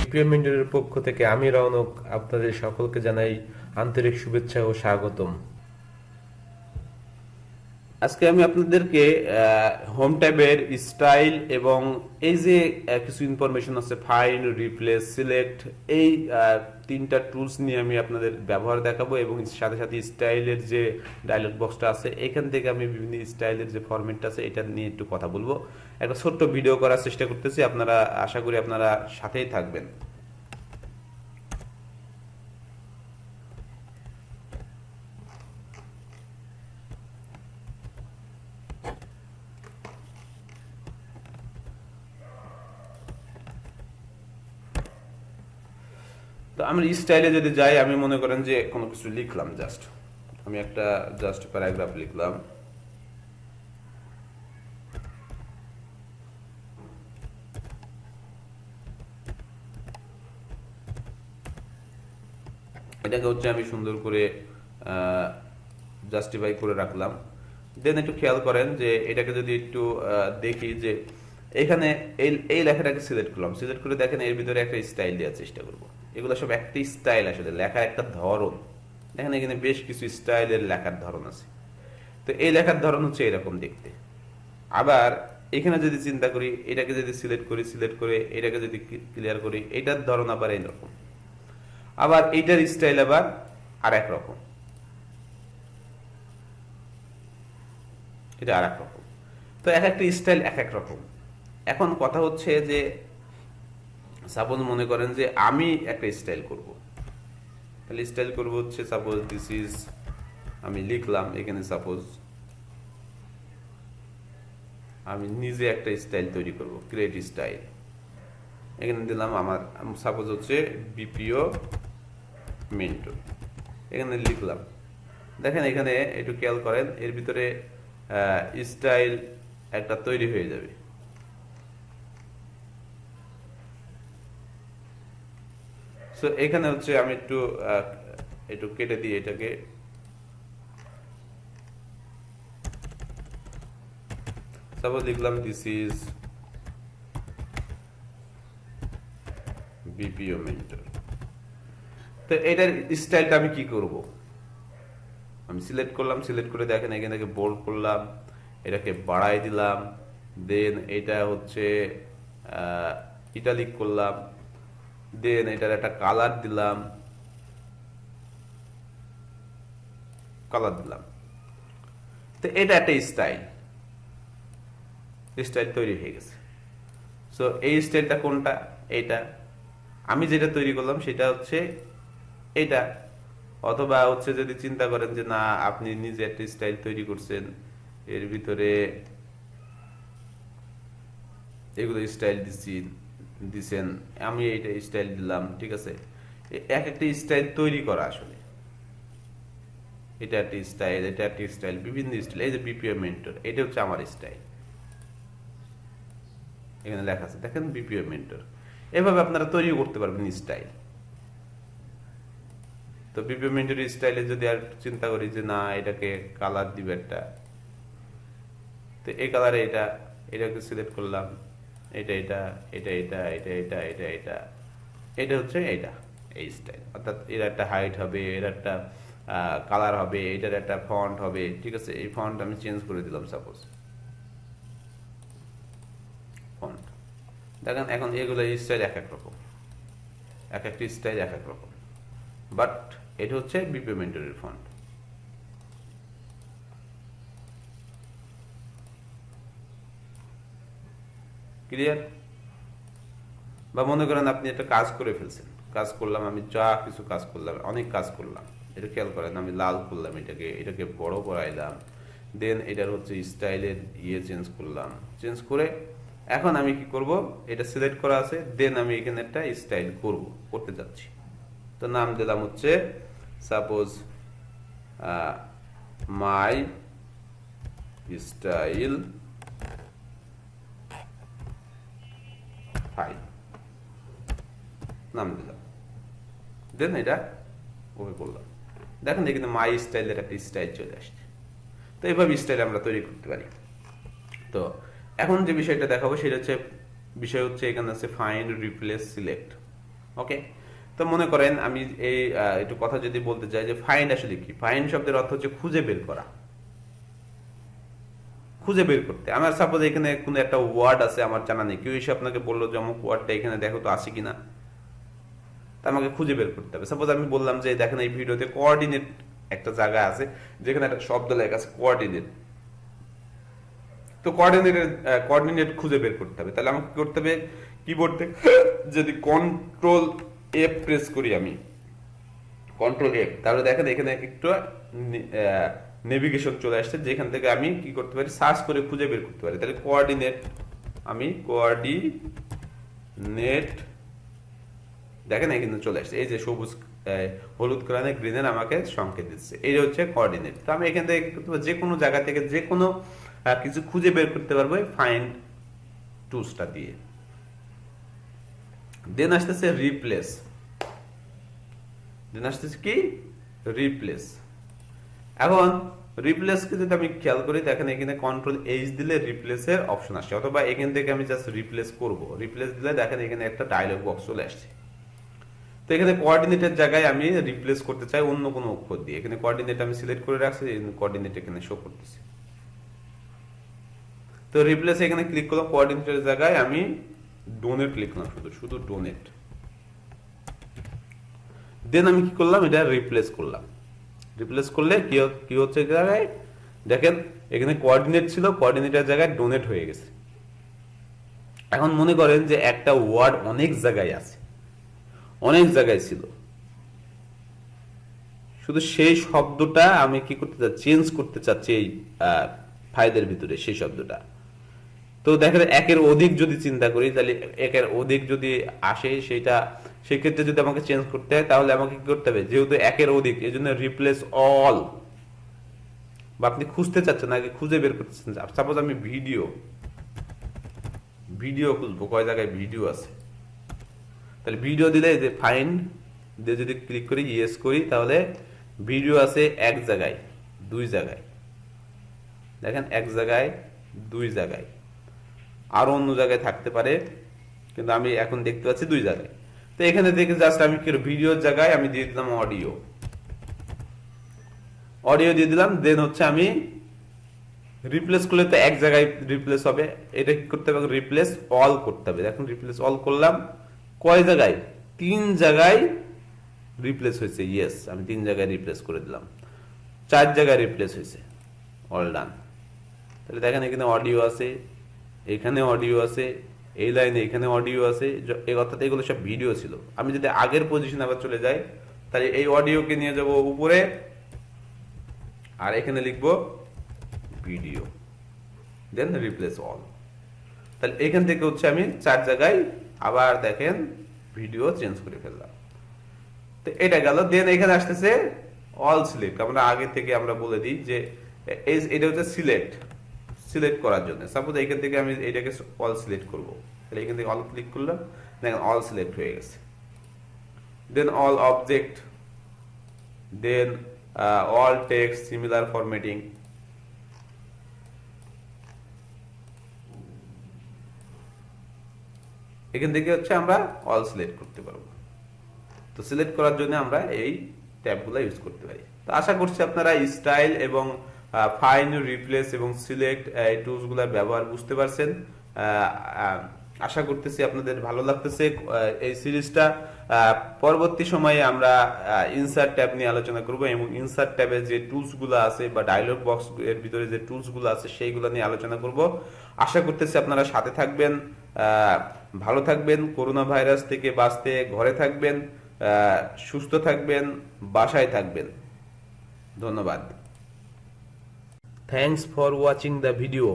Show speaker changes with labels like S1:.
S1: BPM মেন্টরের পক্ষ থেকে আমি রওনক আপনাদের সকলকে জানাই আন্তরিক শুভেচ্ছা ও স্বাগতম।
S2: আজকে আমি আপনাদেরকে হোম ট্যাবের স্টাইল এবং এই যে কিছু ইনফরমেশন আছে ফাইন্ড, রিপ্লেস, সিলেক্ট, এই তিনটা টুলস নিয়ে আমি আপনাদের ব্যবহার দেখাবো এবং সাথে সাথে স্টাইলের যে ডায়লগ বক্সটা আছে এখান থেকে আমি বিভিন্ন স্টাইলের যে ফরম্যাটটা আছে এটা নিয়ে একটু কথা বলবো। একটা ছোট্ট ভিডিও করার চেষ্টা করতেছি, আপনারা আশা করি আপনারা সাথেই থাকবেন। তো আমি স্টাইলে যদি যাই, আমি মনে করেন যে কোনো কিছু লিখলাম, আমি একটা প্যারাগ্রাফ লিখলাম। এটাকে হচ্ছে আমি সুন্দর করে জাস্টিফাই করে রাখলাম। দেন একটু খেয়াল করেন যে এটাকে যদি একটু দেখি যে এখানে এই লেখাটাকে সিলেক্ট করলাম, সিলেক্ট করে দেখেন এর ভিতরে একটা স্টাইল দেওয়ার চেষ্টা করব। এগুলো সব একটা স্টাইল, আসলে লেখার একটা ধরন। দেখেন এখানে বেশ কিছু স্টাইলের লেখার ধরন আছে। তো এই লেখার ধরন হচ্ছে এরকম দেখতে। আবার এখানে যদি চিন্তা করি, এটাকে যদি সিলেক্ট করে এটাকে যদি ক্লিয়ার করি, এটার ধরন আবার এইরকম। আবার এইটার স্টাইল আবার আর এক রকম, এটা আর এক রকম। তো এক একটা স্টাইল এক এক রকম। এখন কথা হচ্ছে যে সাপোজ মনে করেন যে আমি একটা স্টাইল করব, তাহলে স্টাইল করব হচ্ছে সাপোজ দিস ইজ, আমি লিখলাম এখানে সাপোজ আমি নিজে একটা স্টাইল তৈরি করব, ক্রিয়েট স্টাইল। এখানে দিলাম আমার সাপোজ হচ্ছে বিপিও মেন্টর, এখানে লিখলাম। দেখেন এখানে একটু খেয়াল করেন, এর ভিতরে স্টাইল একটা তৈরি হয়ে যাবে। সো এখানে হচ্ছে আমি একটু কেটে দিই এটাকে। সাপোজ লিখলাম দিস ইজ বিপিও মেন্টর। তো এটার স্টাইলটা আমি কি করব, আমি সিলেক্ট করলাম, সিলেক্ট করে দেখেন এখান থেকে বোল্ড করলাম, এটাকে বাড়াই দিলাম। দেন এটা হচ্ছে ইটালিক করলাম। দেন এটার একটা কালার দিলাম, তো এটা একটা স্টাইল তৈরি হয়ে গেছে। সো এই স্টাইলটা কোনটা? এইটা আমি যেটা তৈরি করলাম সেটা হচ্ছে এইটা। অথবা হচ্ছে যদি চিন্তা করেন যে না, আপনি নিজে একটা স্টাইল তৈরি করছেন, এর ভিতরে এগুলো স্টাইল দিছেন, আমি এইটা স্টাইল দিলাম, ঠিক আছে। এক একটা স্টাইল তৈরি করা, আসলে এটা একটা স্টাইল, এটা একটা স্টাইল, বিভিন্ন স্টাইল। এই যে বিপিও মেন্টর, এটা হচ্ছে আমার স্টাইল, এখানে লেখা আছে দেখেন বিপিও মেন্টর। এভাবে আপনারা তৈরি করতে পারবেন স্টাইল। তো বিপিও মেন্টর স্টাইলে যদি আর চিন্তা করি যে না, এটাকে কালার দিবে একটা, তো এই কালারে এটাকে সিলেক্ট করলাম, এটা এটা এটা এটা এটা এটা এটা এটা এটা হচ্ছে এই স্টাইল। অর্থাৎ এর একটা হাইট হবে, এর একটা কালার হবে, এটার একটা ফন্ট হবে, ঠিক আছে। এই ফন্ট আমি চেঞ্জ করে দিলাম সাপোজ ফন্ট। দেখেন এখন এগুলো স্টাইল এক এক রকম, এক একটা স্টাইল এক এক রকম। বাট এটা হচ্ছে বিপিও মেন্টরের ফন্ট। ক্লিয়ার? বা মনে করেন আপনি একটা কাজ করে ফেলছেন, কাজ করলাম, আমি কিছু কাজ করলাম, অনেক কাজ করলাম, এটা খেয়াল করেন, আমি লাল করলাম, এটাকে বড় করাইলাম। দেন এটার হচ্ছে স্টাইলের চেঞ্জ করলাম, চেঞ্জ করে এখন আমি কি করব, এটা সিলেক্ট করা আছে। দেন আমি এখানে একটা স্টাইল করতে যাচ্ছি। তো নাম দিলাম হচ্ছে সাপোজ মাই স্টাইল 5 নাম দিলাম। দেন এটা ওকে করলাম। দেখেন এখানে মাই স্টাইলের একটা স্টাইল চলে আসছে। তো এইভাবে স্টাইল আমরা তৈরি করতে পারি। তো এখন যে বিষয়টা দেখাবো সেটা হচ্ছে বিষয় হচ্ছে এখানে আছে ফাইন্ড, রিপ্লেস, সিলেক্ট। ওকে, তো মনে করেন আমি এই একটু কথা যদি বলতে চাই যে ফাইন্ড আসলে কি। ফাইন্ড শব্দের অর্থ হচ্ছে খুঁজে বের করা, খুঁজে বের করতে। আমার সাপোজ এখানে কোনো একটা ওয়ার্ড আছে আমার জানা নেই, কেউ এসে আপনাকে বললো যে অমুক ওয়ার্ডটা এখানে দেখো তো আছে কিনা, তা আমাকে খুঁজে বের করতে হবে। সাপোজ আমি বললাম যে দেখেন এই ভিডিওতে কোঅর্ডিনেট একটা জায়গা আছে যেখানে একটা শব্দ লেখা আছে কোঅর্ডিনেট, তো কোঅর্ডিনেট খুঁজে বের করতে হবে। তাহলে আমাকে কি করতে হবে, কিবোর্ড থেকে যদি কন্ট্রোল এফ প্রেস করি, আমি কন্ট্রোল এফ, তাহলে দেখেন এখানে একটু নেভিগেশন চলে আসছে, যেখান থেকে আমি কি করতে পারি, সার্চ করে খুঁজে বের করতে পারি। তাহলে কোঅর্ডিনেট, আমি কোঅর্ডিনেট, দেখেন এখানে চলে আসছে, এই যে সবুজ হলুদ কালারের গ্রিনের আমাকে সংকেত দিচ্ছে, এই হচ্ছে কোঅর্ডিনেট। তো আমি এখান থেকে যে কোনো জায়গা থেকে যে কোনো কিছু খুঁজে বের করতে পারবো ফাইন্ড টুলসটা দিয়ে। দেন আসতেছে রিপ্লেস, দেন আসতেছে কি, রিপ্লেস। এখন রিপ্লেসকে যদি আমি খেয়াল করি, দেখেন এখানে কন্ট্রোল এইচ দিলে রিপ্লেসের অপশন আসছে, অথবা এখান থেকে আমি জাস্ট রিপ্লেস করব, রিপ্লেস দিলে দেখেন এখানে একটা ডায়লগ বক্স চলে আসছে। তো এখানে কোঅর্ডিনেটের জায়গায় আমি রিপ্লেস করতে চাই অন্য কোনো অক্ষর দিয়ে, এখানে কোঅর্ডিনেট আমি সিলেক্ট করে রাখছি, কোঅর্ডিনেট এখানে শো করতেছে। তো রিপ্লেস এখানে ক্লিক করলাম, কোঅর্ডিনেটের জায়গায় আমি ডোনেট লিখলাম, শুধু ডোনেট। দেন আমি কি করলাম, এটা রিপ্লেস করলাম। রিপ্লেস করলে কি হচ্ছে, জায়গায় দেখেন এখানে কোঅর্ডিনেট ছিল, কোঅর্ডিনেটের জায়গায় ডোনেট হয়ে গেছে। এখন মনে করেন যে একটা ওয়ার্ড অনেক জায়গায় আছে, অনেক জায়গায় ছিল, শুধু সেই শব্দটা আমি কি করতে চাচ্ছি, চেঞ্জ করতে চাচ্ছি এই ফাইলের ভিতরে সেই শব্দটা। তো দেখেন একের অধিক যদি চিন্তা করি, তাহলে একের অধিক যদি আসে সেটা, সেক্ষেত্রে যদি আমাকে চেঞ্জ করতে হয়, তাহলে আমাকে কি করতে হবে, যেহেতু একের অধিক, এই জন্য রিপ্লেস অল, বা আপনি খুঁজতে চাচ্ছেন আগে খুঁজে বের করতেছেন। সাপোজ আমি ভিডিও খুঁজবো, কয় জায়গায় ভিডিও আছে, তাহলে ভিডিও দিলে যে ফাইন্ড দিয়ে যদি ক্লিক করি, ইয়েস করি, তাহলে ভিডিও আছে এক জায়গায়, দুই জায়গায়, দেখেন এক জায়গায়, দুই জায়গায়, আরো অন্য জায়গায় থাকতে পারে, কিন্তু আমি এখন দেখতে পাচ্ছি দুই জায়গায়। তো এখানে দেখে জাস্ট আমি কি ভিডিওর জায়গায় আমি দিয়ে দিলাম অডিও, অডিও দিয়ে দিলাম। দেন হচ্ছে আমি রিপ্লেস করলে তো এক জায়গায় রিপ্লেস হবে, এটা কি করতে হবে, রিপ্লেস অল করতে হবে। দেখুন রিপ্লেস অল করলাম, কয় জায়গায়, তিন জায়গায় রিপ্লেস হয়েছে, ইয়েস, আমি তিন জায়গায় রিপ্লেস করে দিলাম। চার জায়গায় রিপ্লেস হয়েছে, অল ডান। তাহলে দেখেন এখানে অডিও আছে, এখানে অডিও আছে, এই লাইনে এখানে অডিও আছে, অর্থাৎ এগুলো সব ভিডিও ছিল। আমি যদি আগের পজিশনে আবার চলে যাই, তাহলে এই অডিওকে নিয়ে যাব উপরে, আর এখানে লিখবো ভিডিও, দেন রিপ্লেস অল। তাহলে এখান থেকে হচ্ছে আমি চার জায়গায় আবার দেখেন ভিডিও চেঞ্জ করে ফেললাম। তো এটা গেল। দেন এখানে আসতেছে অল সিলেক্ট, আমরা আগে থেকে আমরা বলে দিই যে এটা হচ্ছে সিলেক্ট করার জন্য। সাপোজ এখান থেকে আমি এটাকে অল সিলেক্ট করব, তাহলে এখান থেকে অল ক্লিক করলাম, দেখেন অল সিলেক্ট হয়ে গেছে। দেন অল অবজেক্ট, দেন অল টেক্সট সিমিলার ফরম্যাটিং, এখান থেকে হচ্ছে আমরা অল সিলেক্ট করতে পারবো। তো সিলেক্ট করার জন্য আমরা এই ট্যাবগুলো ইউজ করতে পারি। তো আশা করছি আপনারা স্টাইল এবং ফাইন্ড, রিপ্লেস এবং সিলেক্ট এই টুলসগুলোর ব্যবহার বুঝতে পারছেন। আশা করতেছি আপনাদের ভালো লাগতেছে এই সিরিজটা। পরবর্তী সময়ে আমরা ইনসার্ট ট্যাব নিয়ে আলোচনা করব, এবং ইনসার্ট ট্যাবে যে টুলসগুলো আছে বা ডায়লগ বক্স এর ভিতরে যে টুলসগুলো আছে সেইগুলো নিয়ে আলোচনা করব। আশা করতেছি আপনারা সাথে থাকবেন, ভালো থাকবেন, করোনা ভাইরাস থেকে বাঁচতে ঘরে থাকবেন, সুস্থ থাকবেন, বাসায় থাকবেন। ধন্যবাদ।
S1: Thanks for watching the video.